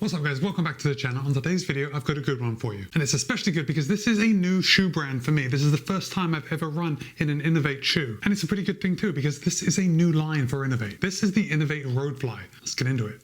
What's up guys, welcome back to the channel. On today's video I've got a good one for you, and it's especially good because this is a new shoe brand for me. This is the first time I've ever run in an Inov-8 shoe, and it's a pretty good thing too because this is a new line for Inov-8. This is the Inov-8 Roadfly. Let's get into it.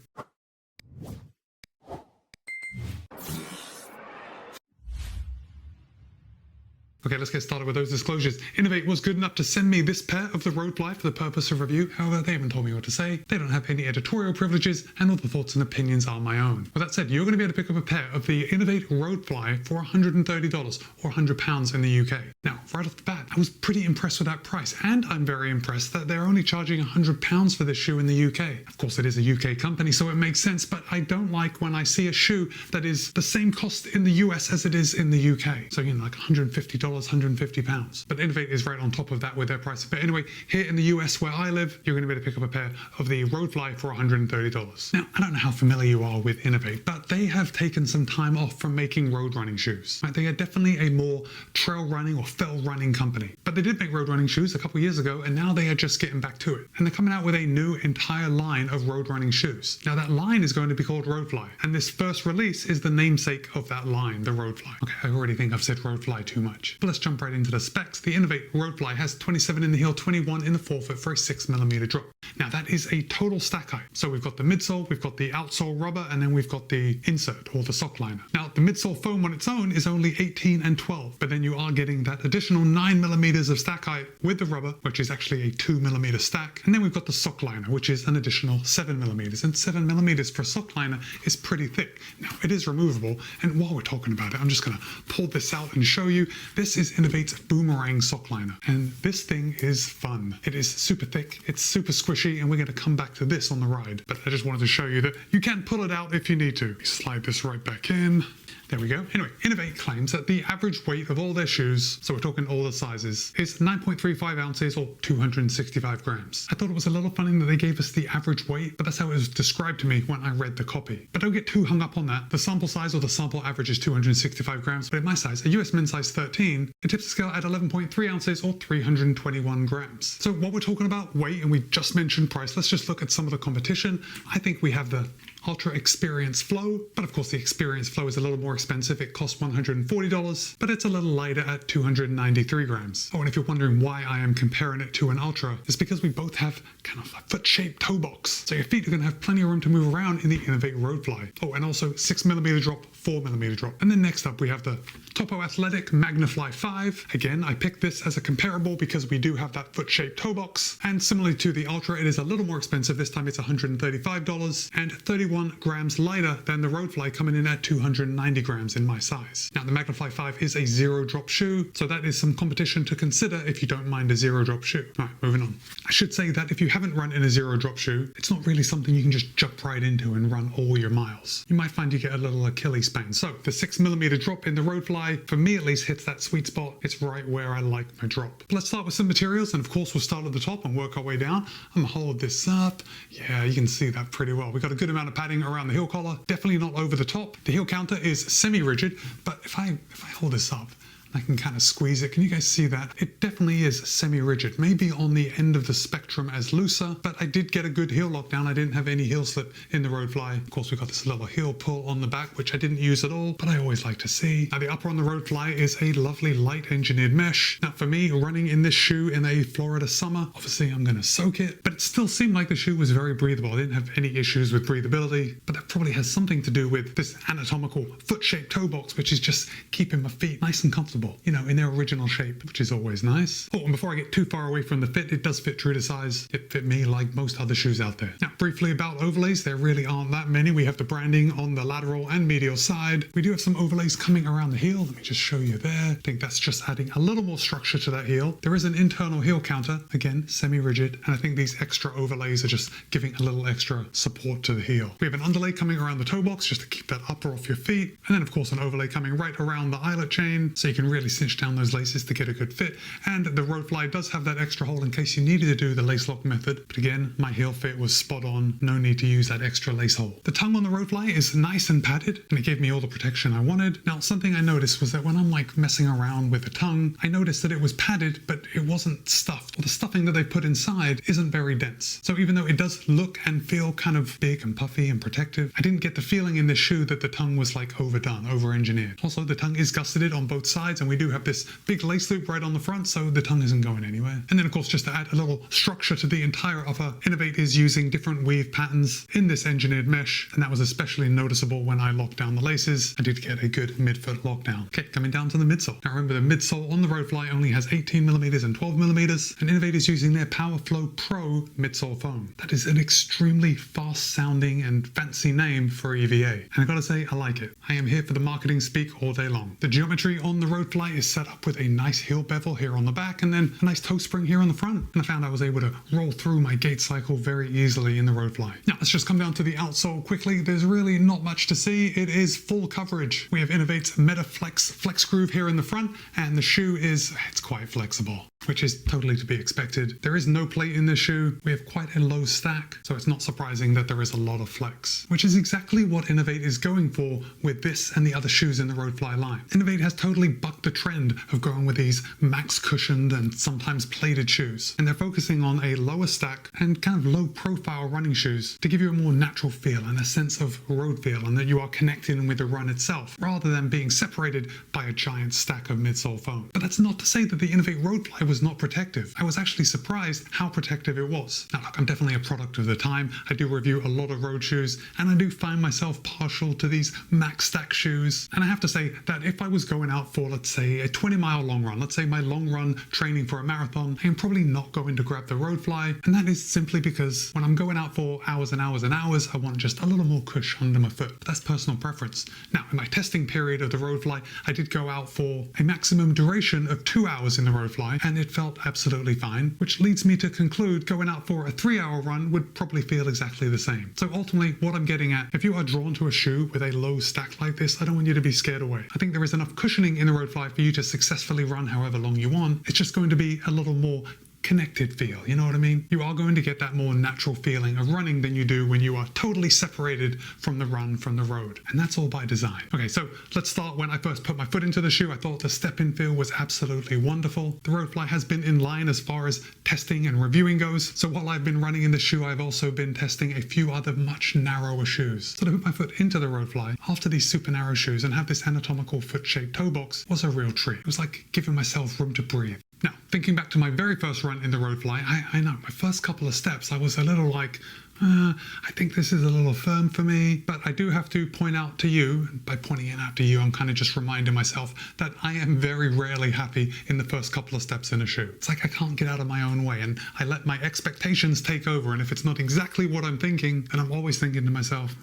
Okay, let's get started with those disclosures. Inov-8 was good enough to send me this pair of the Roadfly for the purpose of review. However, they haven't told me what to say. They don't have any editorial privileges, and all the thoughts and opinions are my own. With that said, you're going to be able to pick up a pair of the Inov-8 Roadfly for $130 or £100 in the UK. Now, right off the bat, I was pretty impressed with that price, and I'm very impressed that they're only charging £100 for this shoe in the UK. Of course, it is a UK company, so it makes sense, but I don't like when I see a shoe that is the same cost in the US as it is in the UK. So, you know, like $150. £150. But Inov-8 is right on top of that with their price. But anyway, here in the US where I live, you're going to be able to pick up a pair of the Roadfly for $130. Now, I don't know how familiar you are with Inov-8, but they have taken some time off from making road running shoes. Right? They are definitely a more trail running or fell running company. But they did make road running shoes a couple years ago, and now they are just getting back to it. And they're coming out with a new entire line of road running shoes. Now, that line is going to be called Roadfly, and this first release is the namesake of that line, the Roadfly. Okay, I already think I've said Roadfly too much. But let's jump right into the specs. The Inov-8 Roadfly has 27 in the heel, 21 in the forefoot for a 6mm drop. Now that is a total stack height. So we've got the midsole, we've got the outsole rubber, and then we've got the insert or the sock liner. Now the midsole foam on its own is only 18 and 12, but then you are getting that additional 9mm of stack height with the rubber, which is actually a 2mm stack. And then we've got the sock liner, which is an additional 7mm, and 7mm for a sock liner is pretty thick. Now it is removable, and while we're talking about it, I'm just gonna pull this out and show you. This is Inov-8's Boomerang sock liner, and this thing is fun. It is super thick, it's super squishy, and we're going to come back to this on the ride, but I just wanted to show you that you can pull it out if you need to. Slide this right back in. There we go. Anyway, Inov-8 claims that the average weight of all their shoes, so we're talking all the sizes, is 9.35 ounces or 265 grams. I thought it was a little funny that they gave us the average weight, but that's how it was described to me when I read the copy. But don't get too hung up on that. The sample size or the sample average is 265 grams, but in my size, a US men's size 13, it tips the scale at 11.3 ounces or 321 grams. So what we're talking about, weight, and we just mentioned price, let's just look at some of the competition. I think we have the Ultra Experience Flow, but of course the Experience Flow is a little more expensive. It costs $140, but it's a little lighter at 293 grams. Oh, and if you're wondering why I am comparing it to an Ultra, it's because we both have kind of a foot-shaped toe box. So your feet are going to have plenty of room to move around in the Inov-8 Roadfly. Oh, and also 6mm drop, 4mm drop. And then next up we have the Topo Athletic MagnaFly 5. Again, I picked this as a comparable because we do have that foot-shaped toe box. And similarly to the Ultra, it is a little more expensive. This time it's $135 and 31 grams lighter than the Roadfly, coming in at 290 grams in my size. Now the MagnaFly 5 is a zero drop shoe, so that is some competition to consider if you don't mind a zero drop shoe. All right, moving on. I should say that if you haven't run in a zero drop shoe, it's not really something you can just jump right into and run all your miles. You might find you get a little Achilles pain. So the 6mm drop in the Roadfly, for me at least, hits that sweet spot. It's right where I like my drop. But let's start with some materials, and of course we'll start at the top and work our way down. I'm gonna hold this up. Yeah, you can see that pretty well. We got a good amount of padding around the heel collar, definitely not over the top. The heel counter is semi-rigid, but if I hold this up, I can kind of squeeze it. Can you guys see that? It definitely is semi-rigid, maybe on the end of the spectrum as looser, but I did get a good heel lockdown. I didn't have any heel slip in the Roadfly. Of course, we've got this little heel pull on the back, which I didn't use at all, but I always like to see. Now, the upper on the Roadfly is a lovely light engineered mesh. Now, for me, running in this shoe in a Florida summer, obviously I'm going to soak it, but it still seemed like the shoe was very breathable. I didn't have any issues with breathability, but that probably has something to do with this anatomical foot-shaped toe box, which is just keeping my feet nice and comfortable, you know, in their original shape, which is always nice. Oh, and before I get too far away from the fit, it does fit true to size. It fit me like most other shoes out there. Now, briefly about overlays, there really aren't that many. We have the branding on the lateral and medial side. We do have some overlays coming around the heel. Let me just show you there. I think that's just adding a little more structure to that heel. There is an internal heel counter, again, semi-rigid, and I think these extra overlays are just giving a little extra support to the heel. We have an underlay coming around the toe box just to keep that upper off your feet, and then of course an overlay coming right around the eyelet chain, so you can really cinch down those laces to get a good fit. And the Roadfly does have that extra hole in case you needed to do the lace lock method. But again, my heel fit was spot on. No need to use that extra lace hole. The tongue on the Roadfly is nice and padded, and it gave me all the protection I wanted. Now, something I noticed was that when I'm like messing around with the tongue, I noticed that it was padded, but it wasn't stuffed. The stuffing that they put inside isn't very dense. So even though it does look and feel kind of big and puffy and protective, I didn't get the feeling in this shoe that the tongue was like overdone, over-engineered. Also, the tongue is gusseted on both sides, and we do have this big lace loop right on the front, so the tongue isn't going anywhere. And then of course, just to add a little structure to the entire upper, Inov-8 is using different weave patterns in this engineered mesh, and that was especially noticeable when I locked down the laces. I did get a good midfoot lockdown. Okay, coming down to the midsole. Now remember, the midsole on the Roadfly only has 18mm and 12mm, and Inov-8 is using their PowerFlow Pro midsole foam. That is an extremely fast sounding and fancy name for EVA, and I gotta say, I like it. I am here for the marketing speak all day long. The geometry on the Roadfly is set up with a nice heel bevel here on the back, and then a nice toe spring here on the front, and I found I was able to roll through my gait cycle very easily in the Roadfly. Now let's just come down to the outsole quickly. There's really not much to see. It is full coverage. We have Inov-8's MetaFlex flex groove here in the front, and the shoe it's quite flexible, which is totally to be expected. There is no plate in this shoe. We have quite a low stack, so it's not surprising that there is a lot of flex, which is exactly what Inov-8 is going for with this and the other shoes in the Roadfly line. Inov-8 has totally bucked the trend of going with these max cushioned and sometimes plated shoes, and they're focusing on a lower stack and kind of low profile running shoes to give you a more natural feel and a sense of road feel, and that you are connecting with the run itself rather than being separated by a giant stack of midsole foam. But that's not to say that the Inov-8 Roadfly was not protective. I was actually surprised how protective it was. Now look, I'm definitely a product of the time. I do review a lot of road shoes, and I do find myself partial to these max stack shoes. And I have to say that if I was going out for, let's say, a 20-mile long run, let's say my long run training for a marathon, I am probably not going to grab the Roadfly, and that is simply because when I'm going out for hours and hours and hours, I want just a little more cush under my foot. But that's personal preference. Now, in my testing period of the Roadfly, I did go out for a maximum duration of 2 hours in the Roadfly, and it felt absolutely fine, which leads me to conclude going out for a 3-hour run would probably feel exactly the same. So ultimately, what I'm getting at, if you are drawn to a shoe with a low stack like this, I don't want you to be scared away. I think there is enough cushioning in the Roadfly for you to successfully run however long you want. It's just going to be a little more connected feel, you know what I mean? You are going to get that more natural feeling of running than you do when you are totally separated from the run, from the road. And that's all by design. Okay, so let's start when I first put my foot into the shoe. I thought the step-in feel was absolutely wonderful. The Roadfly has been in line as far as testing and reviewing goes. So while I've been running in the shoe, I've also been testing a few other much narrower shoes. So to put my foot into the Roadfly after these super narrow shoes and have this anatomical foot-shaped toe box was a real treat. It was like giving myself room to breathe. Now, thinking back to my very first run in the Roadfly, I know my first couple of steps, I was a little like, I think this is a little firm for me, but I do have to point out to you, and by pointing it out to you, I'm kind of just reminding myself that I am very rarely happy in the first couple of steps in a shoe. It's like I can't get out of my own way, and I let my expectations take over, and if it's not exactly what I'm thinking, then I'm always thinking to myself,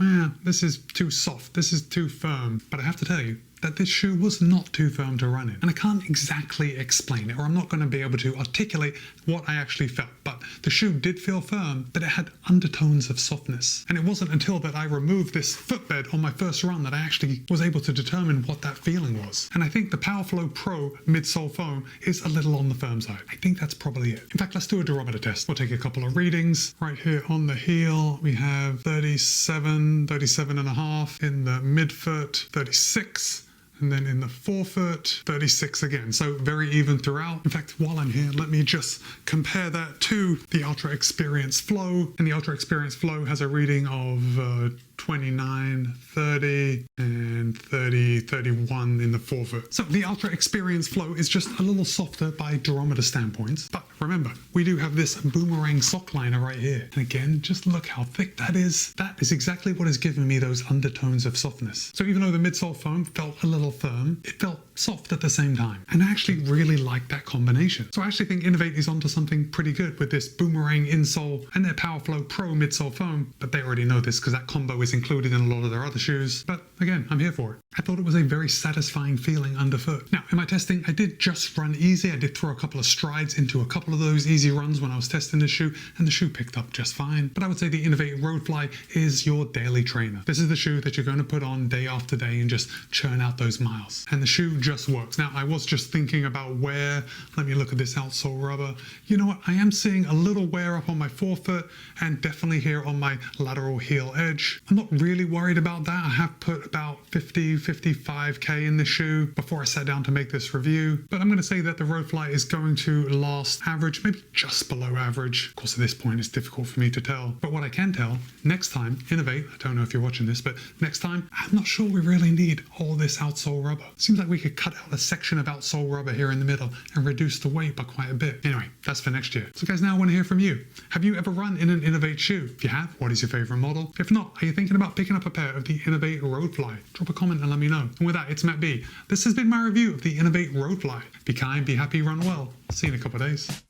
this is too soft, this is too firm. But I have to tell you, that this shoe was not too firm to run in. And I can't exactly explain it, or I'm not going to be able to articulate what I actually felt. But the shoe did feel firm, but it had undertones of softness. And it wasn't until that I removed this footbed on my first run that I actually was able to determine what that feeling was. And I think the PowerFlow Pro midsole foam is a little on the firm side. I think that's probably it. In fact, let's do a durometer test. We'll take a couple of readings. Right here on the heel, we have 37, 37.5. In the midfoot, 36. And then in the forefoot, 36 again. So very even throughout. In fact, while I'm here, let me just compare that to the Ultra Experience Flow. And the Ultra Experience Flow has a reading of 29, 30, and 30, 31 in the forefoot. So the Ultra Experience Flow is just a little softer by durometer standpoints. But remember, we do have this boomerang sock liner right here. And again, just look how thick that is. That is exactly what is giving me those undertones of softness. So even though the midsole foam felt a little firm, it felt soft at the same time. And I actually really like that combination. So I actually think Inov-8 is onto something pretty good with this boomerang insole and their PowerFlow Pro midsole foam. But they already know this because that combo is included in a lot of their other shoes. But again, I'm here for for it. I thought it was a very satisfying feeling underfoot. Now, in my testing, I did just run easy. I did throw a couple of strides into a couple of those easy runs when I was testing the shoe, and the shoe picked up just fine. But I would say the Inov-8 Roadfly is your daily trainer. This is the shoe that you're going to put on day after day and just churn out those miles. And the shoe just works. Now, I was just thinking about wear. Let me look at this outsole rubber. You know what? I am seeing a little wear up on my forefoot and definitely here on my lateral heel edge. I'm not really worried about that. I have put about 55K in the shoe before I sat down to make this review. But I'm going to say that the Roadfly is going to last average, maybe just below average. Of course, at this point, it's difficult for me to tell. But what I can tell, next time, Inov-8, I don't know if you're watching this, but next time, I'm not sure we really need all this outsole rubber. Seems like we could cut out a section of outsole rubber here in the middle and reduce the weight by quite a bit. Anyway, that's for next year. So guys, now I want to hear from you. Have you ever run in an Inov-8 shoe? If you have, what is your favorite model? If not, are you thinking about picking up a pair of the Inov-8 Roadfly? Drop a comment and let me know. And with that, it's Matt B. This has been my review of the Inov-8 Roadfly. Be kind, be happy, run well. See you in a couple of days.